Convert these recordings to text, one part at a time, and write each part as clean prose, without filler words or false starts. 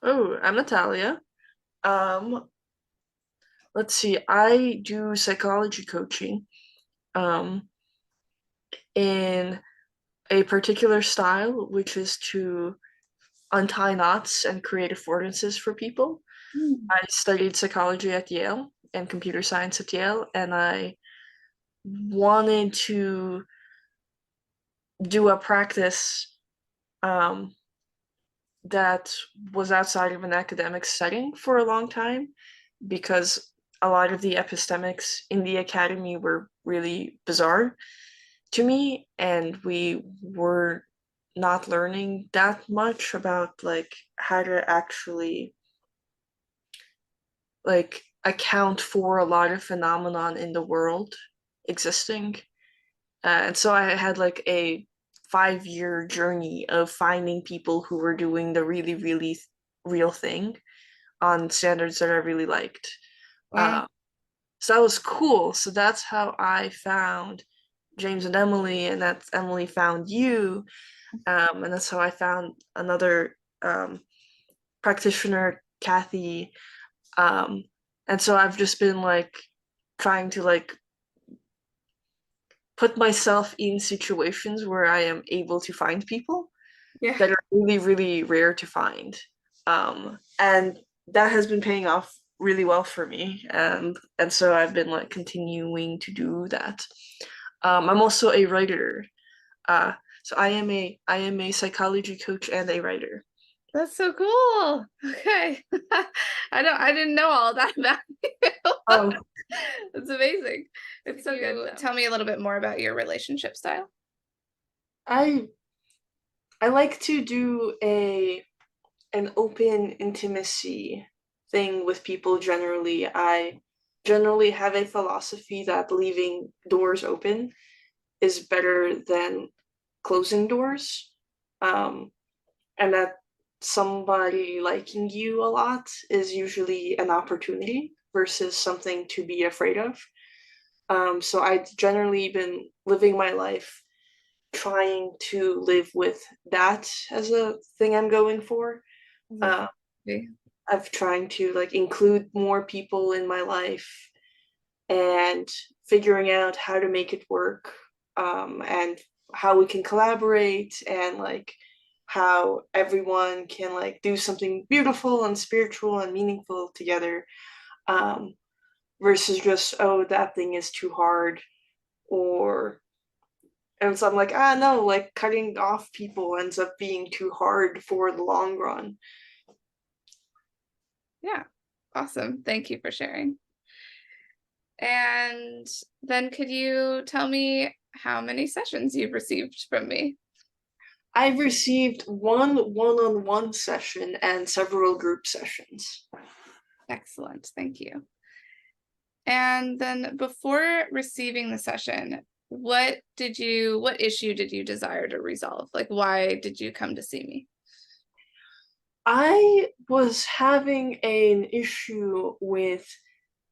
Oh, I'm Natalia. Um, let's see. I do psychology coaching, um, in a particular style, which is to untie knots and create affordances for people. Hmm. I studied psychology at Yale and computer science at Yale, and I wanted to do a practice, um, that was outside of an academic setting for a long time because a lot of the epistemics in the academy were really bizarre to me, and we were not learning that much about like how to actually like account for a lot of phenomenon in the world existing. And so I had like a 5 year journey of finding people who were doing the really, really real thing on standards that I really liked. Wow. Uh, so that was cool. So that's how I found James and Emily, and that's Emily found you. And that's how I found another practitioner, Kathy. Um, and so I've just been like trying to like put myself in situations where I am able to find people Yeah. that are really, really rare to find. And that has been paying off really well for me. And so I've been like continuing to do that. I'm also a writer. Uh, so I am a psychology coach and a writer. That's so cool. Okay. I didn't know all that about you. Um, That's amazing. It's so you, good. Tell me a little bit more about your relationship style. I I like to do a an open intimacy thing with people generally. I generally have a philosophy that leaving doors open is better than closing doors. Um, and that somebody liking you a lot is usually an opportunity versus something to be afraid of. So I've generally been living my life trying to live with that as a thing I'm going for. Uh, Okay. I've trying to like include more people in my life and figuring out how to make it work, and how we can collaborate and like how everyone can like do something beautiful and spiritual and meaningful together, um, versus just oh that thing is too hard or and so I'm like no, like cutting off people ends up being too hard for the long run. Yeah. Awesome. Thank you for sharing. And then could you tell me how many sessions you've received from me? I've received one one-on-one session and several group sessions. Excellent. Thank you. And then before receiving the session, what issue did you desire to resolve? Like, why did you come to see me? I was having an issue with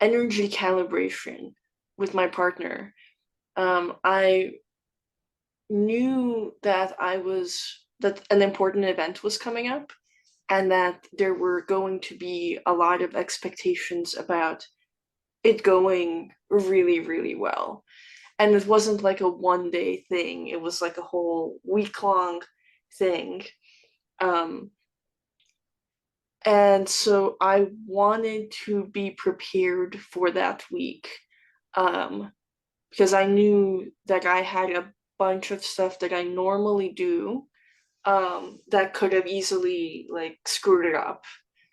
energy calibration with my partner. I knew that an important event was coming up and that there were going to be a lot of expectations about it going really, really well. And it wasn't like a 1 day thing, it was like a whole week long thing. Um, And so I wanted to be prepared for that week, um, because I knew that I had a bunch of stuff that I normally do, that could have easily like screwed it up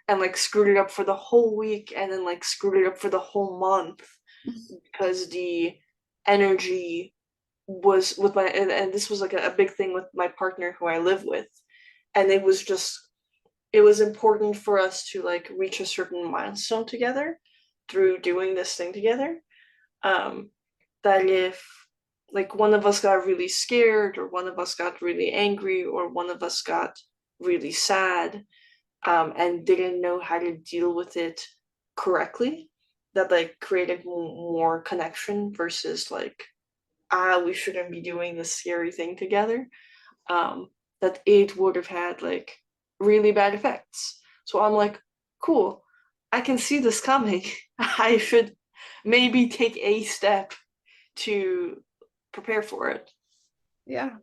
and like screwed it up for the whole week and then like screwed it up for the whole month because the energy was with my and this was like a big thing with my partner who I live with, and it was important for us to like reach a certain milestone together through doing this thing together. Um, that if like one of us got really scared, or one of us got really angry, or one of us got really sad, and didn't know how to deal with it correctly, that like created more connection versus like we shouldn't be doing this scary thing together. That it would have had like really bad effects. So I'm like, cool, I can see this coming. I should maybe take a step to prepare for it. Yeah.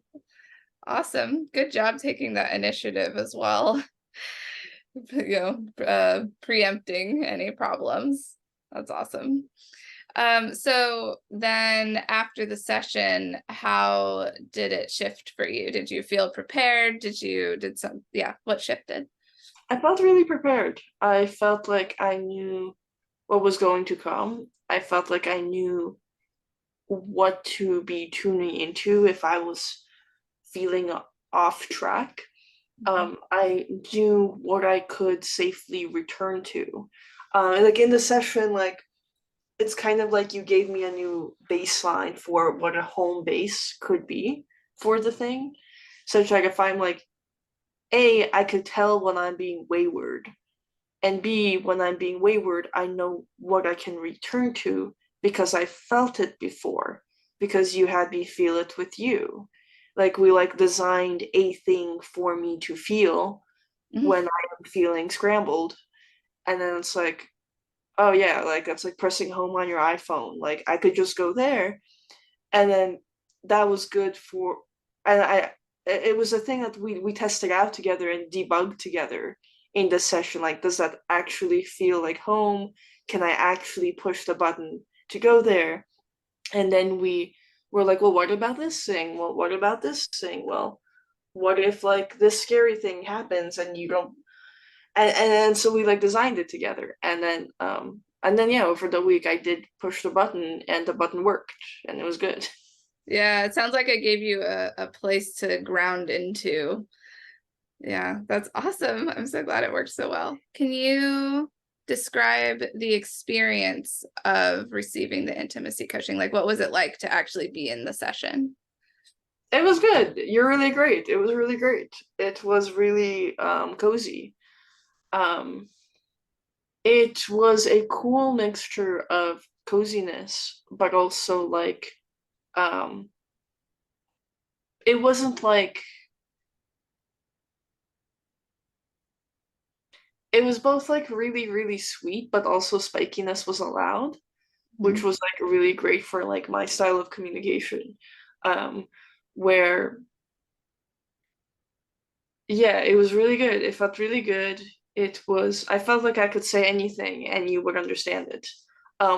Awesome. Good job taking that initiative as well. Preempting any problems. That's awesome. So then after the session, how did it shift for you? Did you feel prepared? What shifted? I felt really prepared. I felt like I knew what was going to come. I felt like I knew what to be tuning into if I was feeling off track. I knew what I could safely return to. Like in the session, like it's kind of like you gave me a new baseline for what a home base could be for the thing. Such like if I'm like, A, I could tell when I'm being wayward, and B, when I'm being wayward, I know what I can return to because I felt it before, because you had me feel it with you. Like we like designed a thing for me to feel Mhm. when I am feeling scrambled. And then it's like, oh yeah, like that's like pressing home on your iPhone. Like I could just go there. And then that was good for, and it was a thing that we tested out together and debugged together in this session. Like, does that actually feel like home? Can I actually push the button to go there? And then we were like, well, what about this thing? Well, what about this thing? Well, what if like this scary thing happens and you don't, and so we like designed it together, and then yeah, over the week I did push the button and the button worked and it was good. Yeah, it sounds like it gave you a place to ground into. Yeah, that's awesome. I'm so glad it worked so well. Can you describe the experience of receiving the intimacy coaching? Like, what was it like to actually be in the session? It was good. You're really great. It was really great. It was really cozy. Um, it was a cool mixture of coziness, but also like um, it wasn't like it was both like really, really sweet, but also spikiness was allowed, which Mhm. was like really great for like my style of communication. Um, where Yeah, it was really good. It felt really good. I felt like I could say anything and you would understand it,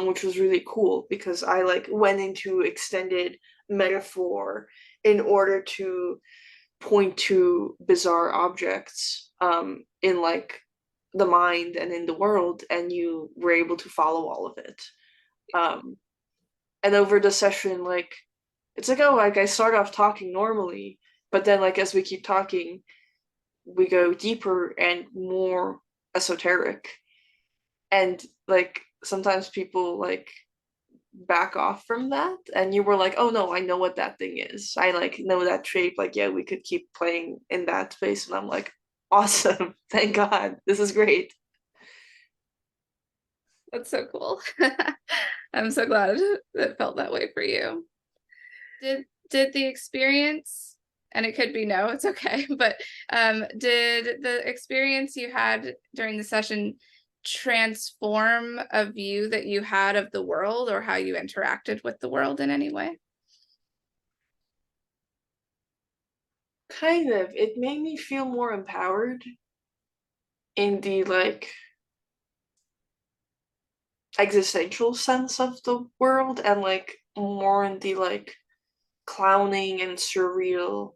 which was really cool because I like went into extended metaphor in order to point to bizarre objects, in like the mind and in the world, and you were able to follow all of it. Um, and over the session, like, it's like, oh, like I start off talking normally, but then like as we keep talking, we go deeper and more esoteric, and like sometimes people like back off from that, and you were like, oh no, I know what that thing is, I like know that shape, like yeah, we could keep playing in that space, and I'm like, awesome. Thank God, this is great. That's so cool. I'm so glad it felt that way for you. Did the experience, and it could be no, it's okay, but did the experience you had during the session transform a view that you had of the world or how you interacted with the world in any way? Kind of, it made me feel more empowered in the like existential sense of the world, and like more in the like clowning and surreal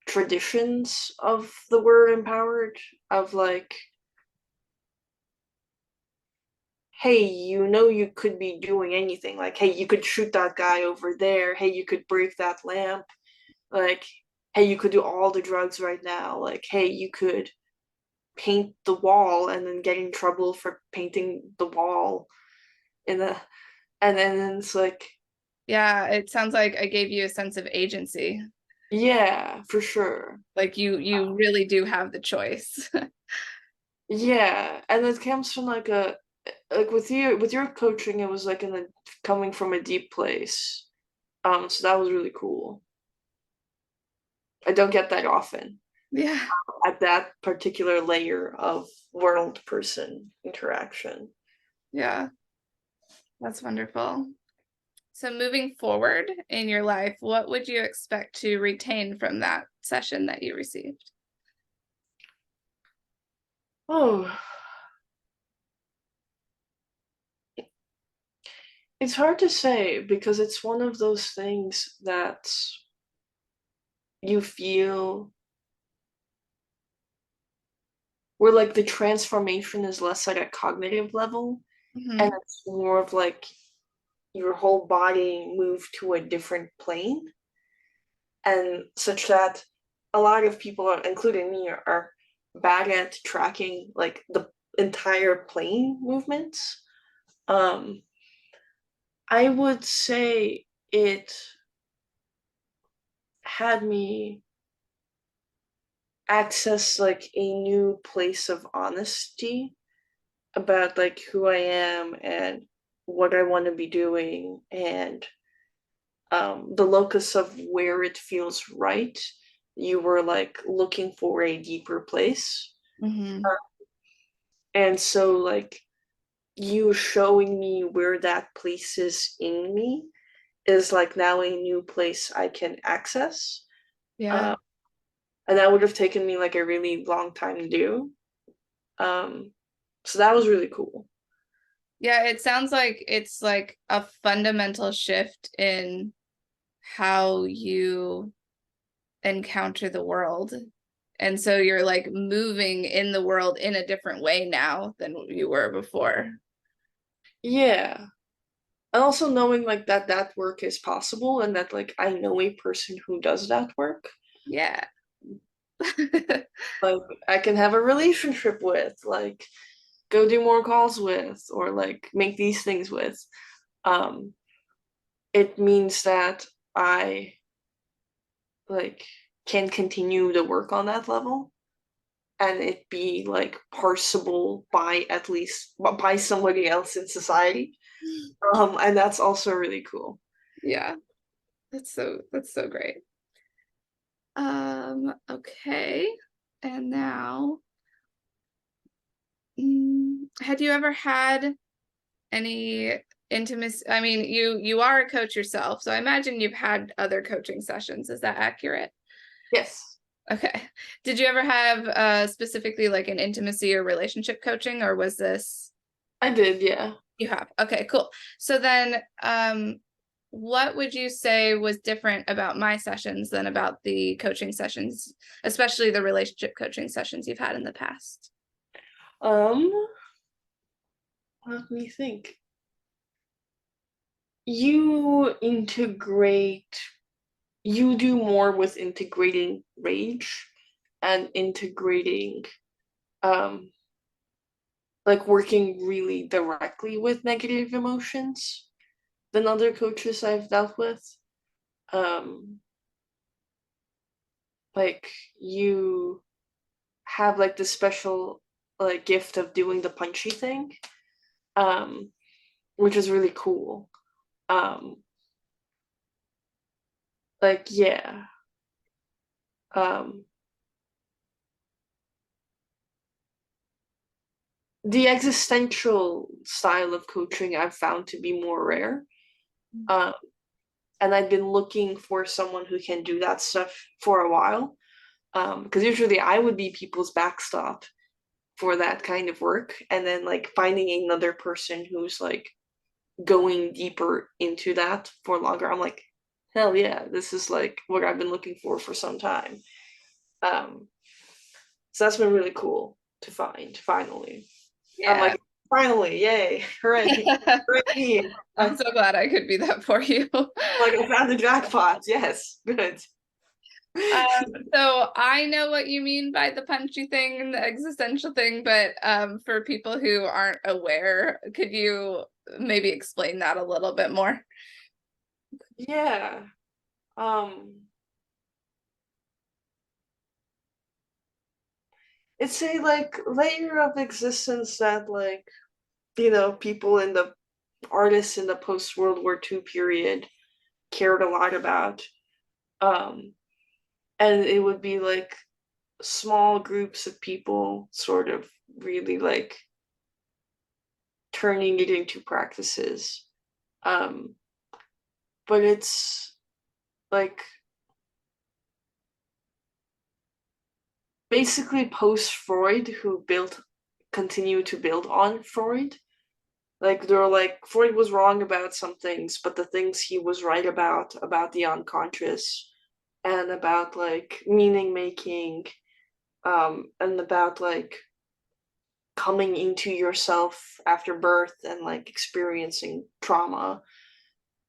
traditions of the word empowered, of like, hey, you know, you could be doing anything, like hey, you could shoot that guy over there, hey, you could break that lamp, like hey, you could do all the drugs right now, like hey, you could paint the wall and then get in trouble for painting the wall in a and then it's like, Yeah, it sounds like I gave you a sense of agency. yeah, for sure. Like you really do have the choice. Yeah, and it comes from like a like with your coaching, it was like in a coming from a deep place. So that was really cool. I don't get that often. Yeah. at that particular layer of world person interaction. Yeah. That's wonderful. So moving forward in your life, what would you expect to retain from that session that you received? Oh, it's hard to say because it's one of those things that you feel where like the transformation is less at a cognitive level and Hmm. it's more of like your whole body moved to a different plane and such that a lot of people, including me, are bad at tracking like the entire plane movements. Um, I would say it had me access like a new place of honesty about like who I am and what I want to be doing and the locus of where it feels right. You were like looking for a deeper place. Hmm. Uh, and so like you showing me where that place is in me is like now a new place I can access. Yeah. Uh, and that would have taken me like a really long time to do. Um, so that was really cool. Yeah, it sounds like it's like a fundamental shift in how you encounter the world. And so you're like moving in the world in a different way now than you were before. Yeah. And also knowing like that that work is possible and that like I know a person who does that work. Yeah. Like I can have a relationship with, like go do more calls with, or like make these things with. Um, it means that I like can continue to work on that level and it be like parsable by at least by somebody else in society. And that's also really cool. Yeah. That's so great. Okay. And now, had you ever had any intimacy? I mean, you are a coach yourself, so I imagine you've had other coaching sessions. Is that accurate? Yes, Okay. Did you ever have specifically like an intimacy or relationship coaching, or was this I did. Yeah. you have? Okay, cool. So then what would you say was different about my sessions than about the coaching sessions, especially the relationship coaching sessions you've had in the past? Um, let me think. You integrate, you do more with integrating rage and integrating, um, like working really directly with negative emotions than other coaches I've dealt with. Um, like you have like the special like gift of doing the punchy thing, um, which is really cool. Um, like yeah. Um, the existential style of coaching I've found to be more rare. Um, and I've been looking for someone who can do that stuff for a while. Because usually I would be people's backstop for that kind of work, and then like finding another person who's like going deeper into that for longer. I'm like, hell yeah, this is like what I've been looking for some time. Um, so that's been really cool to find finally. I'm Yeah. like, finally, yay, hooray, hooray! I'm so glad I could be that for you. Like I found the jackpot. Yes, good. So I know what you mean by the punchy thing and the existential thing, but for people who aren't aware, could you maybe explain that a little bit more? Yeah. Um, it's a like layer of existence that like, people in the artists in the post World War II period cared a lot about. Um, and it would be like small groups of people sort of really like turning it into practices. Um, but it's like basically post Freud who continue to build on Freud. Like they're like Freud was wrong about some things, but the things he was right about the unconscious and about like meaning making, and about like coming into yourself after birth and like experiencing trauma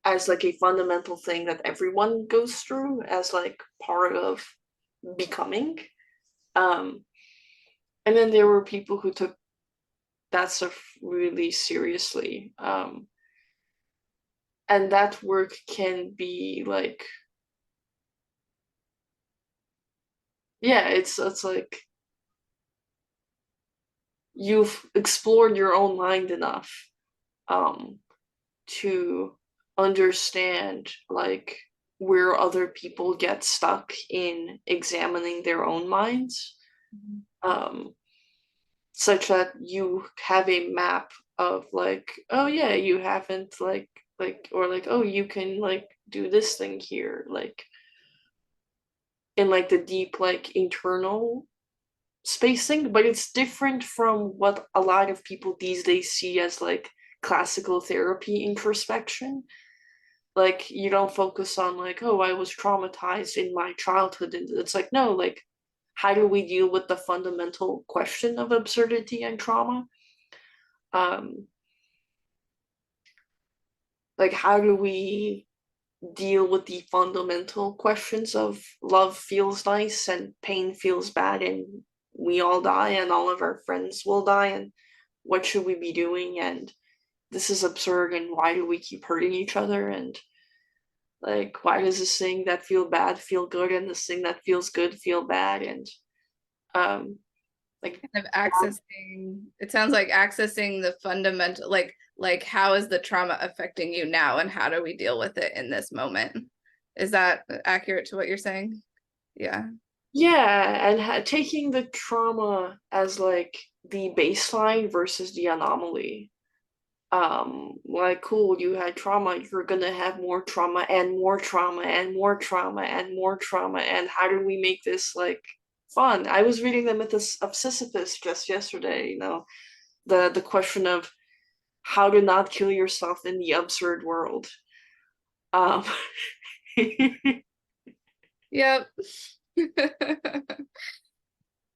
as like a fundamental thing that everyone goes through as like part of becoming. Um, and then there were people who took that stuff really seriously. And that work can be like, yeah, it's like you've explored your own mind enough um, to understand like where other people get stuck in examining their own minds, um, such that you have a map of like, oh yeah, you haven't like or like, oh, you can like do this thing here, like in like the deep like internal spacing, but it's different from what a lot of people these days see as like classical therapy introspection. Like you don't focus on like, oh, I was traumatized in my childhood, and it's like, no, like how do we deal with the fundamental question of absurdity and trauma? um like how do we deal with the fundamental questions of love feels nice and pain feels bad and we all die and all of our friends will die, and what should we be doing, and this is absurd, and why do we keep hurting each other, and like why does this thing that feel bad feel good and this thing that feels good feel bad, and um like Kind of accessing, it sounds like accessing the fundamental, like how is the trauma affecting you now and how do we deal with it in this moment? Is that accurate to what you're saying? Yeah. yeah, and taking the trauma as like the baseline versus the anomaly. Like cool, you had trauma, you're gonna have more trauma and more trauma and more trauma and more trauma, and how do we make this like fun? I was reading the myth of Sisyphus just yesterday, you know, the question of how to not kill yourself in the absurd world. um Yep.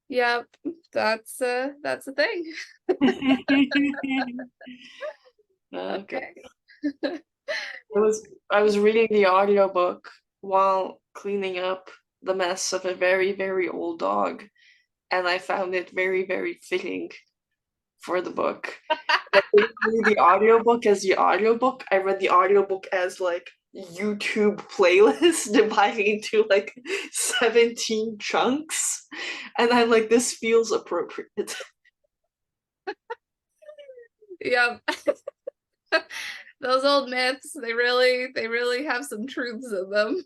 Yep. That's a thing. okay. Okay. I was reading the audiobook while cleaning up the mess of a very, very old dog, and I found it very, very fitting for the book. I didn't read the audiobook as the audiobook. I read the audiobook as like YouTube playlist divided into like 17 chunks. And I'm like, this feels appropriate. Yep. Those old myths, they really have some truths in them.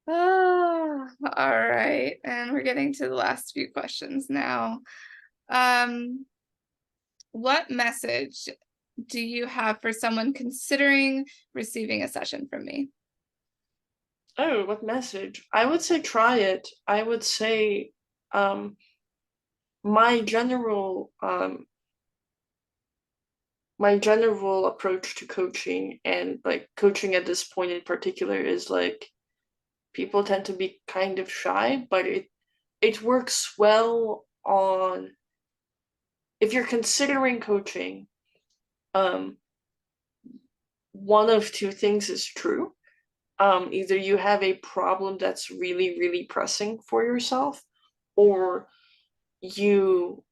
Ah, all right. And we're getting to the last few questions now. Um, what message do you have for someone considering receiving a session from me? Oh, what message? I would say try it. I would say um my general approach to coaching, and like coaching at this point in particular, is like people tend to be kind of shy, but it works well on if you're considering coaching. um One of two things is true. Either you have a problem that's really, really pressing for yourself, or you,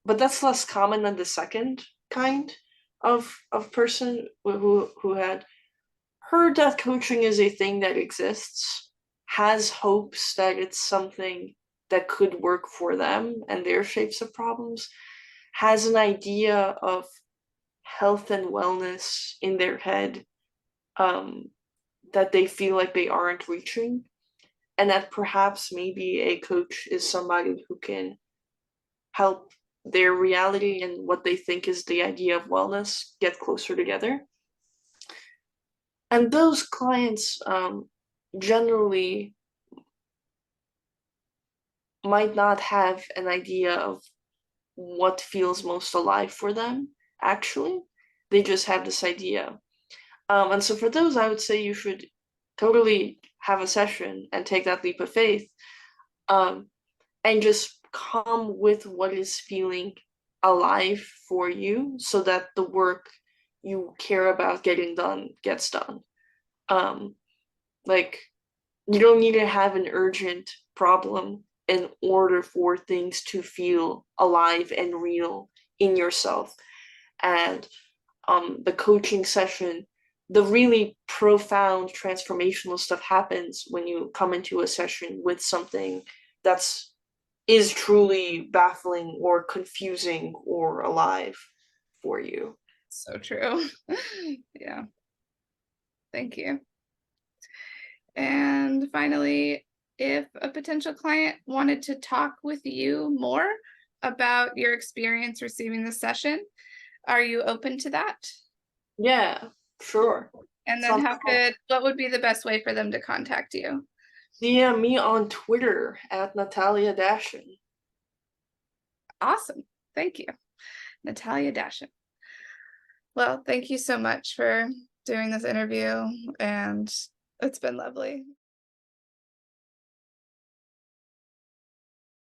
but that's less common than the second kind of person who had heard that coaching is a thing that exists, has hopes that it's something that could work for them and their shapes of problems, has an idea of health and wellness in their head, um, that they feel like they aren't reaching. and that perhaps maybe a coach is somebody who can help their reality and what they think is the idea of wellness get closer together. And those clients generally might not have an idea of what feels most alive for them, actually. They just have this idea. And so for those, I would say you should totally have a session and take that leap of faith, um, and just come with what is feeling alive for you so that the work you care about getting done gets done. Um, like, you don't need to have an urgent problem in order for things to feel alive and real in yourself. And the coaching session, the really profound transformational stuff happens when you come into a session with something that's is truly baffling or confusing or alive for you. So true. Yeah, thank you. And finally, if a potential client wanted to talk with you more about your experience receiving the session, are you open to that? Yeah, sure. And then Sounds what would be the best way for them to contact you? DM me on Twitter at Natalia Dashin. Awesome. Thank you. Natalia Dashin. Well, thank you so much for doing this interview, and it's been lovely.